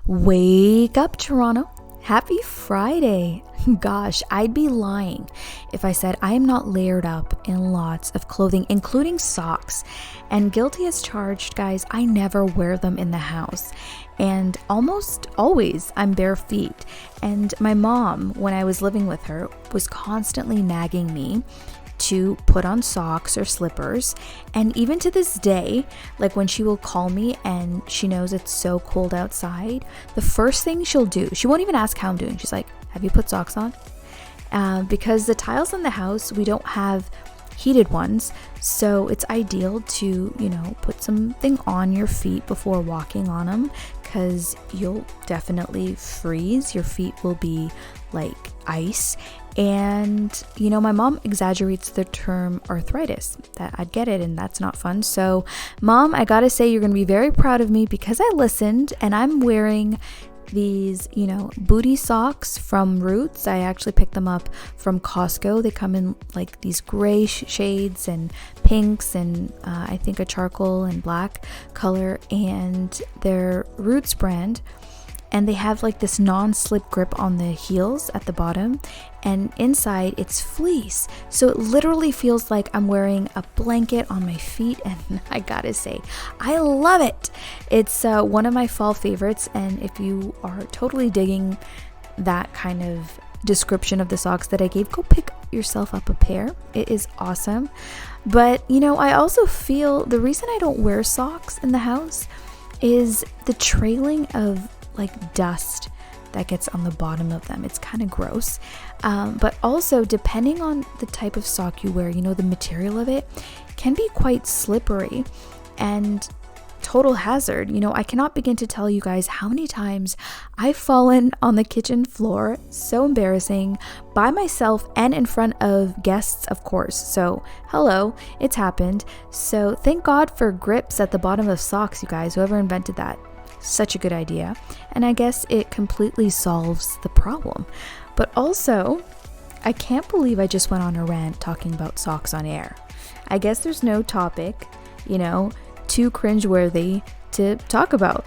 Wake up, Toronto. Happy Friday. Gosh, I'd be lying if I said I am not layered up in lots of clothing, including socks. And guilty as charged, guys, I never wear them in the house. And almost always I'm bare feet. And my mom, when I was living with her, was constantly nagging me to put on socks or slippers. And even to this day, like when she will call me and she knows it's so cold outside, the first thing she'll do, she won't even ask how I'm doing. She's like, have you put socks on? Because the tiles in the house, we don't have heated ones. So it's ideal to, put something on your feet before walking on them, because you'll definitely freeze. Your feet will be like ice. And, my mom exaggerates the term arthritis, that I'd get it, and that's not fun. So, Mom, I gotta say, you're gonna be very proud of me because I listened, and I'm wearing these, booty socks from Roots. I actually picked them up from Costco. They come in like these gray shades and pinks and I think a charcoal and black color, and they're Roots brand. And they have like this non-slip grip on the heels at the bottom, and inside it's fleece. So it literally feels like I'm wearing a blanket on my feet, and I gotta say, I love it. It's one of my fall favorites, and if you are totally digging that kind of description of the socks that I gave, go pick yourself up a pair. It is awesome. But, I also feel the reason I don't wear socks in the house is the trailing of like dust that gets on the bottom of them. It's kind of gross. But also, depending on the type of sock you wear, the material of it can be quite slippery and total hazard. I cannot begin to tell you guys how many times I've fallen on the kitchen floor, so embarrassing, by myself and in front of guests, of course. So, hello, it's happened. So, thank God for grips at the bottom of socks, you guys, whoever invented that. Such a good idea. And I guess it completely solves the problem. But also, I can't believe I just went on a rant talking about socks on air. I guess there's no topic, too cringeworthy to talk about.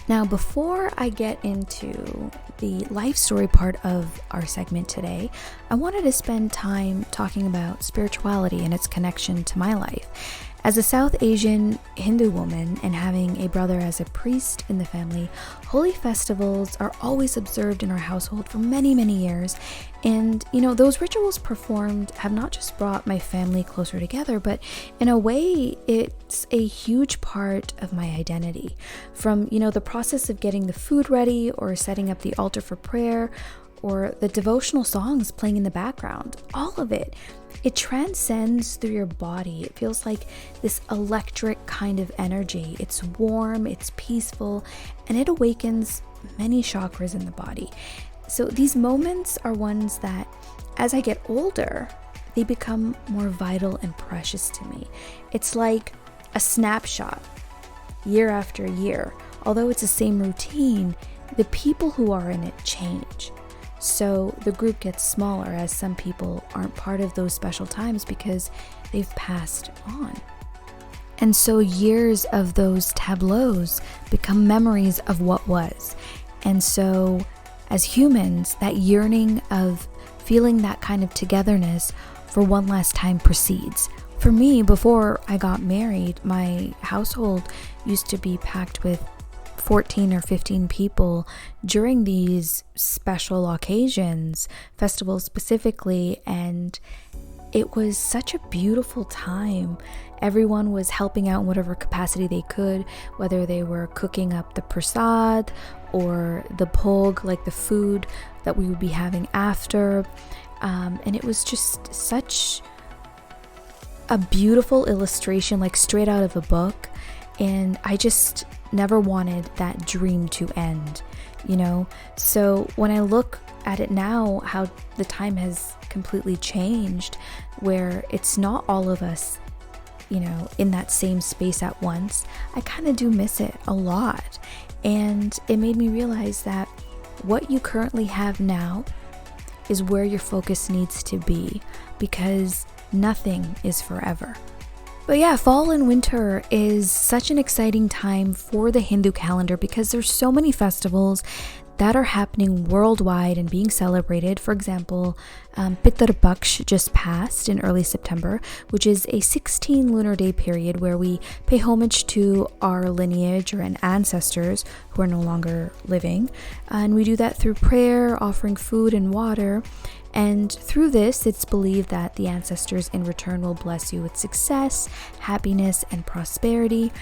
Now, before I get into the life story part of our segment today, I wanted to spend time talking about spirituality and its connection to my life. As a South Asian Hindu woman and having a brother as a priest in the family, holy festivals are always observed in our household for many, many years. And, those rituals performed have not just brought my family closer together, but in a way, it's a huge part of my identity. From, the process of getting the food ready or setting up the altar for prayer, or the devotional songs playing in the background, all of it. It transcends through your body. It feels like this electric kind of energy. It's warm, it's peaceful, and it awakens many chakras in the body. So these moments are ones that, as I get older, they become more vital and precious to me. It's like a snapshot, year after year. Although it's the same routine, the people who are in it change. So the group gets smaller as some people aren't part of those special times because they've passed on. And so years of those tableaus become memories of what was. And so as humans, that yearning of feeling that kind of togetherness for one last time proceeds. For me, before I got married, my household used to be packed with 14 or 15 people during these special occasions, festivals specifically, and it was such a beautiful time. Everyone was helping out in whatever capacity they could, whether they were cooking up the prasad or the bhog, like the food that we would be having after. And it was just such a beautiful illustration, like straight out of a book. And I just never wanted that dream to end, So when I look at it now, how the time has completely changed, where it's not all of us, in that same space at once, I kind of do miss it a lot. And it made me realize that what you currently have now is where your focus needs to be, because nothing is forever. But yeah, fall and winter is such an exciting time for the Hindu calendar because there's so many festivals that are happening worldwide and being celebrated. For example, Pitr Paksh just passed in early September, which is a 16 lunar day period where we pay homage to our lineage or ancestors who are no longer living. And we do that through prayer, offering food and water. And through this, it's believed that the ancestors in return will bless you with success, happiness, and prosperity.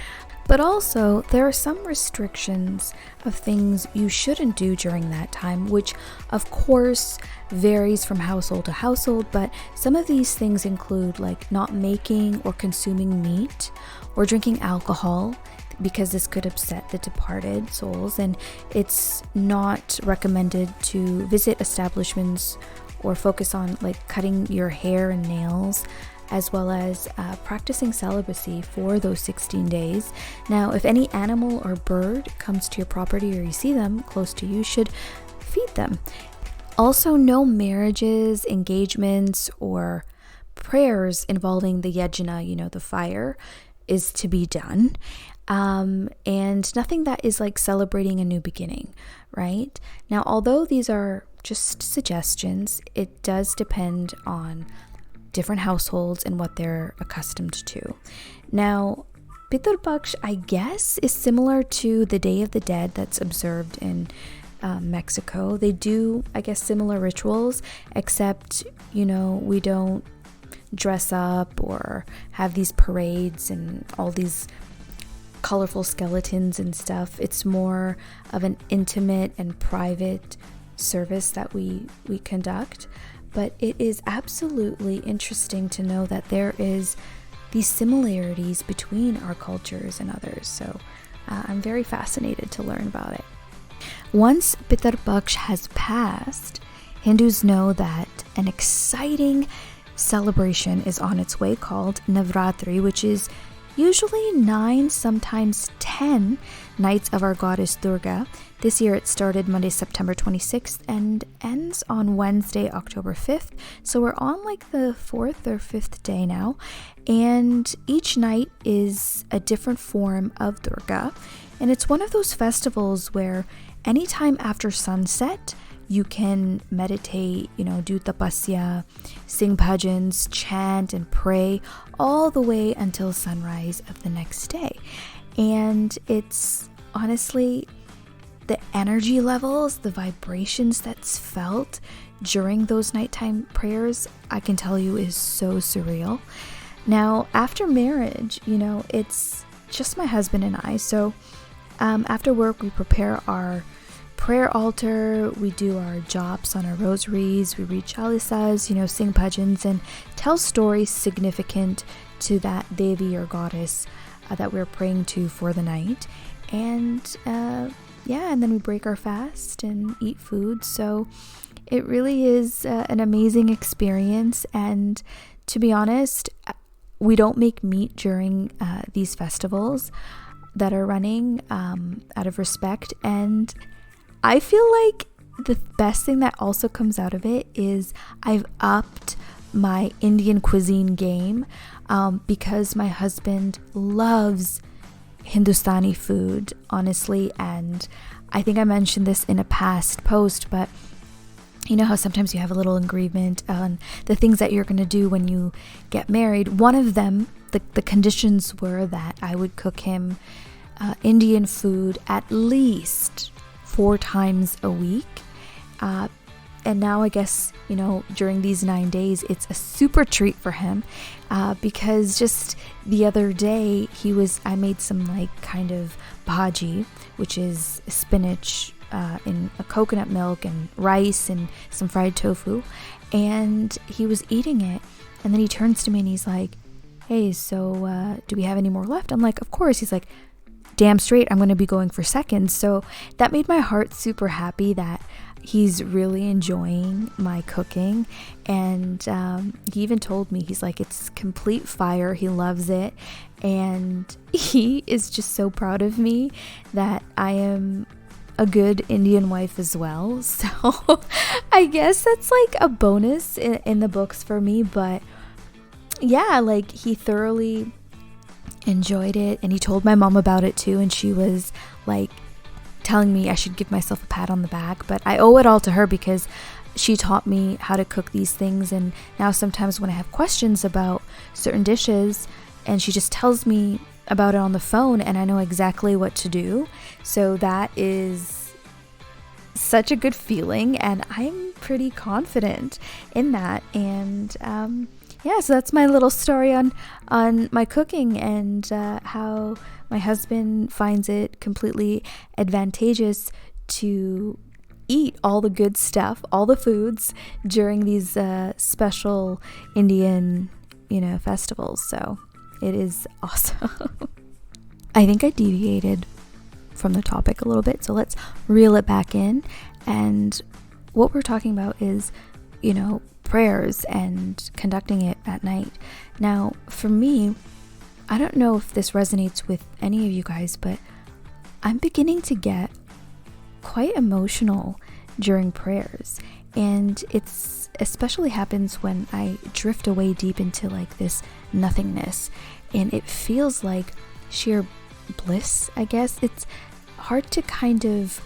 But also, there are some restrictions of things you shouldn't do during that time, which of course varies from household to household, but some of these things include like not making or consuming meat or drinking alcohol, because this could upset the departed souls, and it's not recommended to visit establishments or focus on like cutting your hair and nails, as well as practicing celibacy for those 16 days. Now, if any animal or bird comes to your property or you see them close to you, you should feed them. Also, no marriages, engagements, or prayers involving the yajna, the fire, is to be done. And nothing that is like celebrating a new beginning, right? Now, although these are just suggestions, it does depend on different households and what they're accustomed to. Now, Pitr Paksh, I guess, is similar to the Day of the Dead that's observed in Mexico. They do, I guess, similar rituals, except, we don't dress up or have these parades and all these colorful skeletons and stuff. It's more of an intimate and private service that we conduct. But it is absolutely interesting to know that there is these similarities between our cultures and others. So I'm very fascinated to learn about it. Once Pitr Paksh has passed, Hindus know that an exciting celebration is on its way called Navratri, which is usually 9, sometimes 10 nights of our goddess Durga. This year it started Monday, September 26th and ends on Wednesday, October 5th. So we're on like the 4th or 5th day now. And each night is a different form of Durga. And it's one of those festivals where anytime after sunset, you can meditate, do tapasya, sing bhajans, chant and pray all the way until sunrise of the next day. And it's honestly the energy levels, the vibrations that's felt during those nighttime prayers, I can tell you is so surreal. Now, after marriage, it's just my husband and I. So after work, we prepare our prayer altar, we do our jops on our rosaries, we read chalisas, sing bhajans and tell stories significant to that Devi or goddess that we're praying to for the night. And and then we break our fast and eat food. So it really is an amazing experience. And to be honest, we don't make meat during these festivals that are running out of respect. And I feel like the best thing that also comes out of it is I've upped my Indian cuisine game because my husband loves Hindustani food, honestly. And I think I mentioned this in a past post, but you know how sometimes you have a little agreement on the things that you're going to do when you get married. One of them, the conditions were that I would cook him Indian food at least 4 times a week. And now I guess, during these 9 days, it's a super treat for him because just the other day I made some like kind of bhaji, which is spinach in a coconut milk and rice and some fried tofu. And he was eating it. And then he turns to me and he's like, "Hey, so do we have any more left?" I'm like, "Of course." He's like, "Damn straight, I'm going to be going for seconds." So that made my heart super happy that he's really enjoying my cooking. And he even told me, he's like, it's complete fire. He loves it. And he is just so proud of me that I am a good Indian wife as well. So I guess that's like a bonus in the books for me. But yeah, like he thoroughly enjoyed it, and he told my mom about it too, and she was like telling me I should give myself a pat on the back, but I owe it all to her because she taught me how to cook these things. And now sometimes when I have questions about certain dishes, and she just tells me about it on the phone, and I know exactly what to do. So that is such a good feeling, and I'm pretty confident in that. And yeah, so that's my little story on my cooking, and how my husband finds it completely advantageous to eat all the good stuff, all the foods during these special Indian, festivals. So it is awesome. I think I deviated from the topic a little bit, so let's reel it back in. And what we're talking about is, prayers and conducting it at night. Now, for me, I don't know if this resonates with any of you guys, but I'm beginning to get quite emotional during prayers. And it's especially happens when I drift away deep into like this nothingness, and it feels like sheer bliss, I guess. It's hard to kind of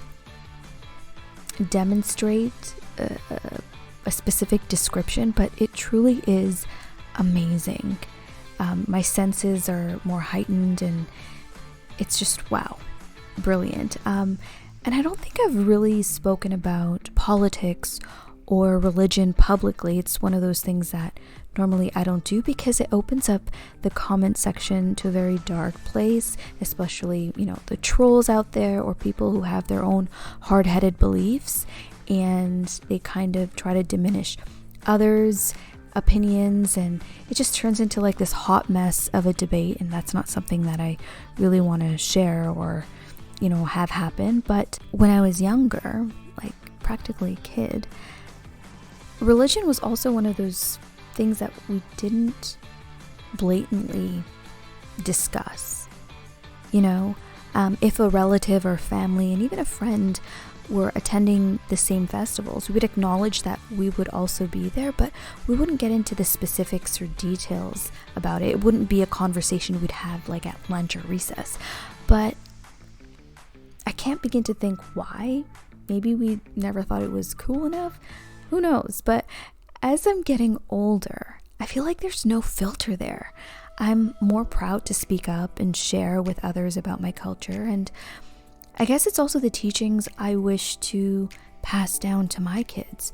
demonstrate a specific description, but it truly is amazing. My senses are more heightened, and it's just wow, brilliant. And I don't think I've really spoken about politics or religion publicly. It's one of those things that normally I don't do because it opens up the comment section to a very dark place, especially, the trolls out there or people who have their own hard-headed beliefs, and they kind of try to diminish others' opinions, and it just turns into like this hot mess of a debate, and that's not something that I really want to share or have happen. But when I was younger, like practically a kid, religion was also one of those things that we didn't blatantly discuss. If a relative or family and even a friend were attending the same festivals, we would acknowledge that we would also be there, but we wouldn't get into the specifics or details about it. It wouldn't be a conversation we'd have like at lunch or recess. But I can't begin to think why. Maybe we never thought it was cool enough. Who knows? But as I'm getting older, I feel like there's no filter there. I'm more proud to speak up and share with others about my culture, and I guess it's also the teachings I wish to pass down to my kids.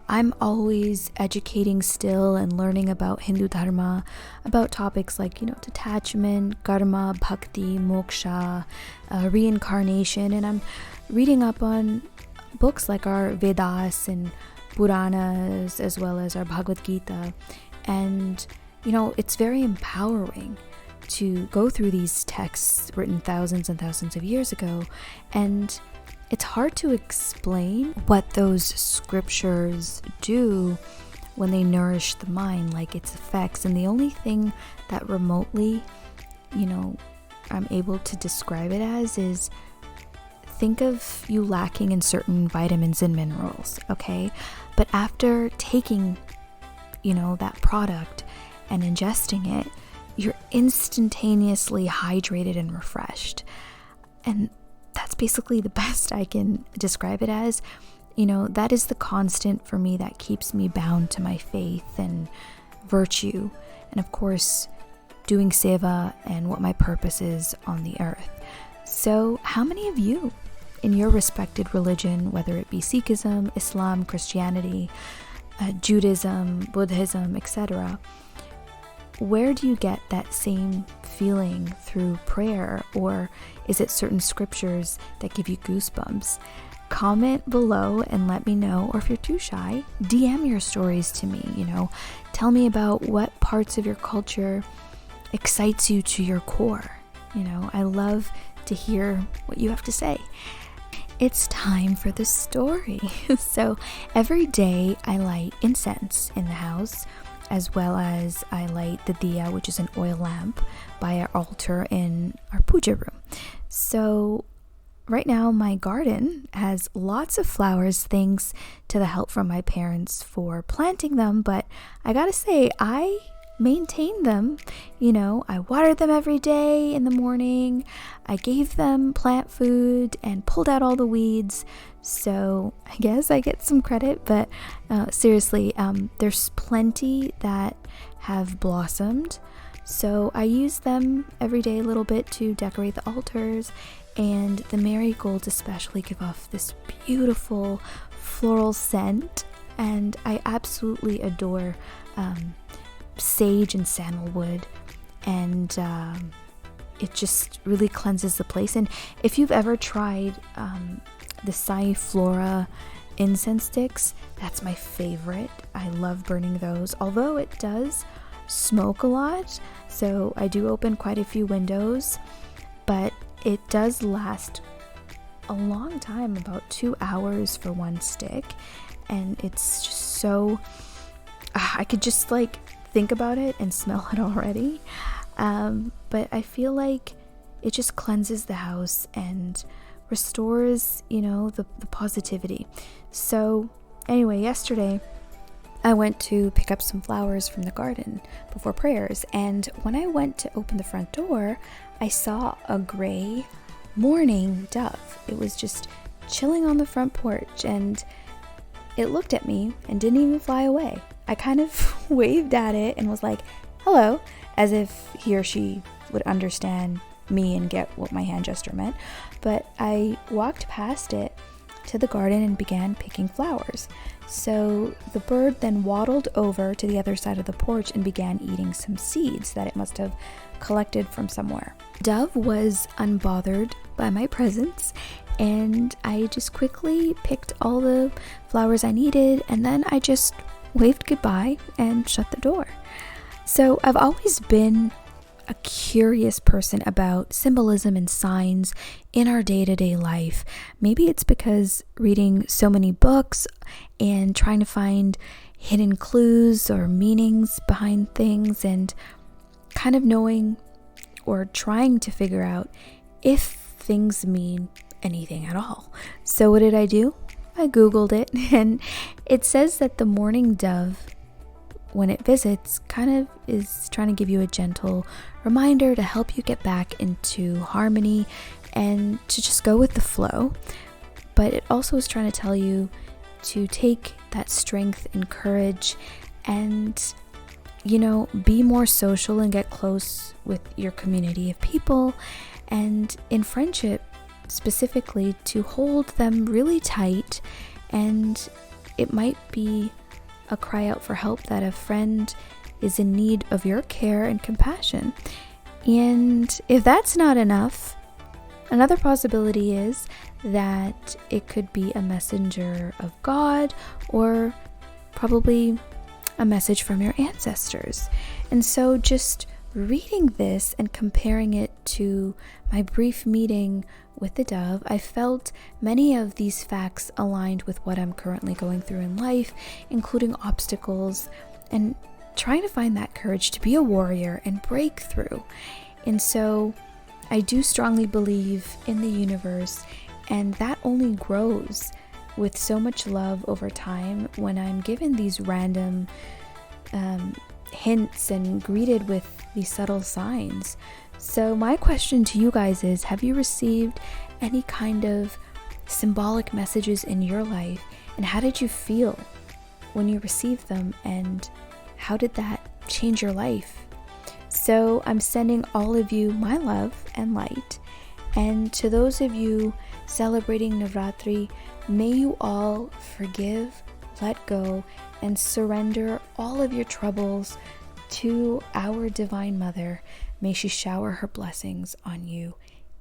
I'm always educating still and learning about Hindu Dharma, about topics like, detachment, karma, bhakti, moksha, reincarnation, and I'm reading up on books like our Vedas and Puranas, as well as our Bhagavad Gita. And, it's very empowering to go through these texts written thousands and thousands of years ago, and it's hard to explain what those scriptures do when they nourish the mind, like its effects. And the only thing that remotely, I'm able to describe it as is, think of you lacking in certain vitamins and minerals, okay? But after taking, that product and ingesting it, you're instantaneously hydrated and refreshed. And that's basically the best I can describe it as. That is the constant for me that keeps me bound to my faith and virtue, and of course doing seva and what my purpose is on the earth. So how many of you in your respected religion, whether it be Sikhism, Islam, Christianity, Judaism, Buddhism, etc., where do you get that same feeling through prayer, or is it certain scriptures that give you goosebumps? Comment below and let me know, or if you're too shy, DM your stories to me. Tell me about what parts of your culture excites you to your core. I love to hear what you have to say. It's time for the story. So every day I light incense in the house, as well as I light the diya, which is an oil lamp, by our altar in our puja room. So right now my garden has lots of flowers, thanks to the help from my parents for planting them, but I gotta say, I maintain them. I watered them every day in the morning. I gave them plant food and pulled out all the weeds. So I guess I get some credit, but seriously, there's plenty that have blossomed. So I use them every day a little bit to decorate the altars, and the marigolds especially give off this beautiful floral scent, and I absolutely adore sage and sandalwood, and it just really cleanses the place. And if you've ever tried the Flora incense sticks, that's my favorite. I love burning those, although it does smoke a lot, so I do open quite a few windows, but it does last a long time, about 2 hours for one stick, and it's just so I could just think about it and smell it already, but I feel like it just cleanses the house and restores the positivity. So anyway, yesterday I went to pick up some flowers from the garden before prayers, and when I went to open the front door, I saw a gray mourning dove. It was just chilling on the front porch, and it looked at me and didn't even fly away. I kind of waved at it and was like, hello, as if he or she would understand me and get what my hand gesture meant. But I walked past it to the garden and began picking flowers. So the bird then waddled over to the other side of the porch and began eating some seeds that it must have collected from somewhere. Dove was unbothered by my presence, and I just quickly picked all the flowers I needed, and then I just waved goodbye and shut the door. So I've always been a curious person about symbolism and signs in our day-to-day life. Maybe it's because reading so many books and trying to find hidden clues or meanings behind things, and kind of knowing or trying to figure out if things mean anything at all. So what did I do? I Googled it, and it says that the mourning dove, when it visits, kind of is trying to give you a gentle reminder to help you get back into harmony and to just go with the flow. But it also is trying to tell you to take that strength and courage and, be more social and get close with your community of people, and in friendship specifically, to hold them really tight. And it might be a cry out for help that a friend is in need of your care and compassion. And if that's not enough, another possibility is that it could be a messenger of God, or probably a message from your ancestors. And so just reading this and comparing it to my brief meeting with the dove, I felt many of these facts aligned with what I'm currently going through in life, including obstacles and trying to find that courage to be a warrior and break through. And so I do strongly believe in the universe, and that only grows with so much love over time when I'm given these random hints and greeted with these subtle signs. So my question to you guys is, have you received any kind of symbolic messages in your life, and how did you feel when you received them, and how did that change your life? So I'm sending all of you my love and light, and to those of you celebrating Navratri, may you all forgive, let go, and surrender all of your troubles to our Divine Mother. May she shower her blessings on you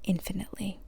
infinitely.